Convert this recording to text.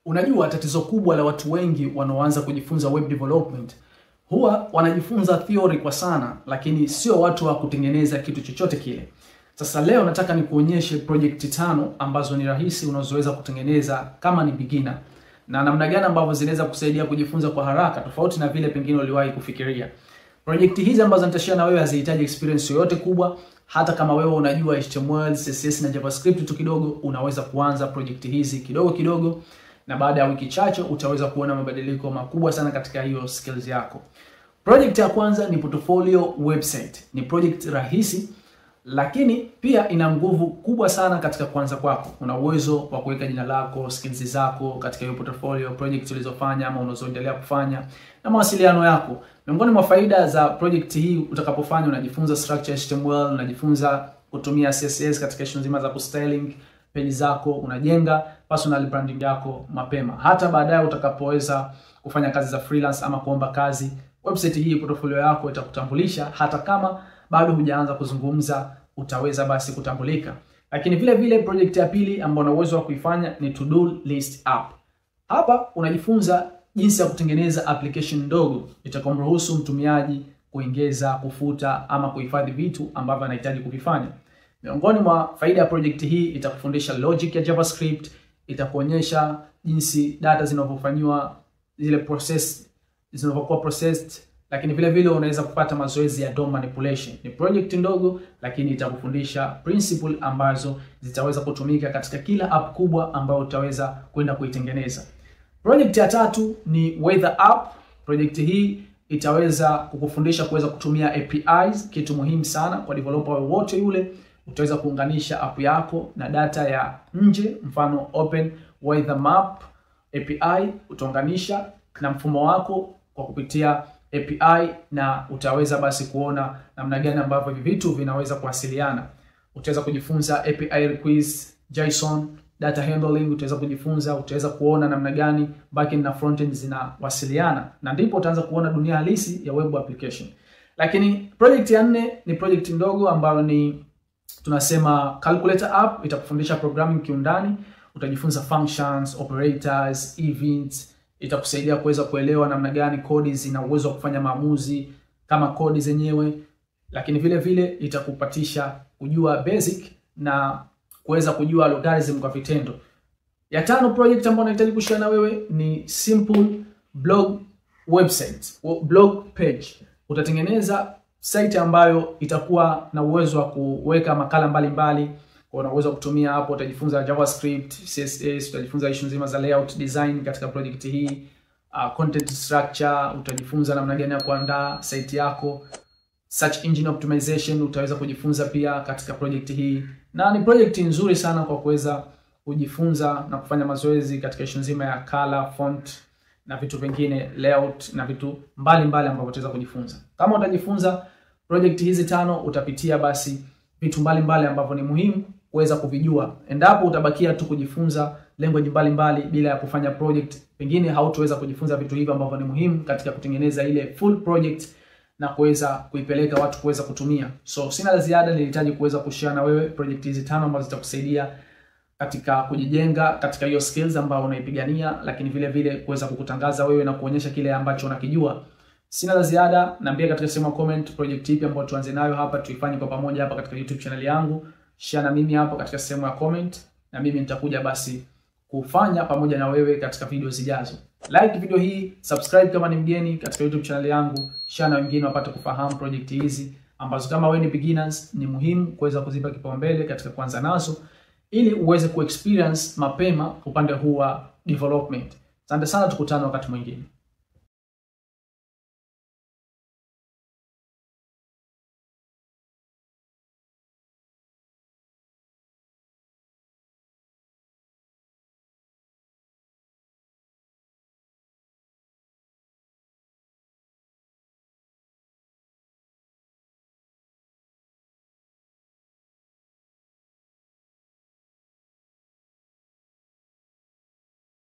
Unajua tatizo kubwa la watu wengi wanaoanza kujifunza web development huwa wanajifunza theory kwa sana, lakini sio watu wa kutengeneza kitu chochote kile. Sasa leo nataka nikuonyeshe project 5 ambazo ni rahisi unazoweza kutengeneza kama ni beginner, na namna gani ambavyo zinaweza kusaidia kujifunza kwa haraka tofauti na vile pengine uliwahi kufikiria. Project hizi ambazo nitashare na wewe hazihitaji experience yoyote kubwa. Hata kama wewe unajua HTML, CSS na JavaScript tu kidogo, unaweza kuanza project hizi kidogo kidogo, na baada ya wiki chache utaweza kuona mabadiliko makubwa sana katika hiyo skills yako. Project ya kwanza ni portfolio website. Ni project rahisi, lakini pia ina nguvu kubwa sana katika kuanza kwako. Una uwezo wa kuweka jina lako, skills zako katika hiyo portfolio, project ulizofanya ama unazoendelea kufanya, na mawasiliano yako. Miongoni mwa faida za project hii, utakapofanya unajifunza structure HTML, unajifunza kutumia CSS katika issue nzima za kustyling page zako, unajenga personal branding yako mapema. Hata baadaye utakapoweza kufanya kazi za freelance ama kuomba kazi, website hii, portfolio yako itakutambulisha. Hata kama bado hujaanza kuzungumza, utaweza basi kutambulika. Lakini vile vile project ya pili ambayo una uwezo wa kuifanya ni to-do list app. Hapa unajifunza jinsi ya kutengeneza application ndogo itakayomruhusu mtumiaji kuongeza, kufuta ama kuhifadhi vitu ambavyo anahitaji kuvifanya. Miongoni mwa faida ya project hii, itakufundisha logic ya JavaScript, itakuonyesha jinsi data zinavyofanywa, zile process zinavyokuwa processed, lakini vile vile unaweza kupata mazoezi ya DOM manipulation. Ni project ndogo, lakini itakufundisha principle ambazo zitaweza kutumika katika kila app kubwa ambayo utaweza kwenda kuitengeneza. Project ya tatu ni weather app. Project hii itaweza kukufundisha kuweza kutumia APIs, kitu muhimu sana kwa developer wote yule. Utaweza kuunganisha app yako na data ya nje, mfano open weather map API, utaunganisha na mfumo wako kwa kupitia API, na utaweza basi kuona namna gani ambavyo vitu vinaweza kuwasiliana. Utaweza kujifunza API request, JSON, data handling, utaweza kuona namna gani backend na frontend zinawasiliana, na ndipo utaanza kuona dunia halisi ya web application. Lakini project ya 4 ni project ndogo ambayo ni tunasema calculator app. Itakufundisha programming kiundani, utajifunza functions, operators, events. Itakusaidia kuweza kuelewa namna gani kodi zina uwezo wa kufanya maamuzi kama kodi zenyewe, lakini vile vile itakupatisha kujua basic na kuweza kujua logarithm kwa vitendo. Ya 5 project ambayo nahitaji kushare na wewe ni simple blog website, blog page. Utatengeneza site ambayo itakuwa na uwezo wa kuweka makala mbalimbali. Una uwezo kutumia hapo, utajifunza JavaScript, CSS, utajifunza issue nzima za layout design katika project hii, content structure, utajifunza namna gani ya kuandaa site yako, search engine optimization utaweza kujifunza pia katika project hii. Na ni project nzuri sana kwa kuweza kujifunza na kufanya mazoezi katika issue nzima ya color, font na vitu vingine, layout na vitu mbalimbali ambavyo utaweza kujifunza. Kama utajifunza project hizi 5, utapitia basi vitu mbalimbali ambavyo ni muhimu kuweza kuvijua. Endapo utabakia tu kujifunza language mbalimbali bila ya kufanya project, pengine hautaweza kujifunza vitu hivi ambavyo ni muhimu katika kutengeneza ile full project na kuweza kuipeleka watu kuweza kutumia. So sina la ziada, nilihitaji kuweza kushare na wewe project hizi 5 ambazo zitakusaidia katika kujijenga katika hiyo skills ambayo unaipigania, lakini vile vile kuweza kukutangaza wewe na kuonyesha kile ambacho unakijua. Sina la ziada, naambia katika sehemu ya comment project ipi ambayo tuanze nayo hapa, tuifanye kwa pamoja hapa katika YouTube channel yangu. Share na mimi hapo katika sehemu ya comment, na mimi nitakuja basi kufanya pamoja na wewe katika video zijazo. Like video hii, subscribe kama ni mgeni katika YouTube channel yangu, share na wengine wapate kufahamu project hizi ambazo kama wewe ni beginners ni muhimu kuweza kuzipa kipaumbele katika kuanza nazo, ili uweze kuexperience mapema upande huu wa development. Asante sana, tukutane wakati mwingine.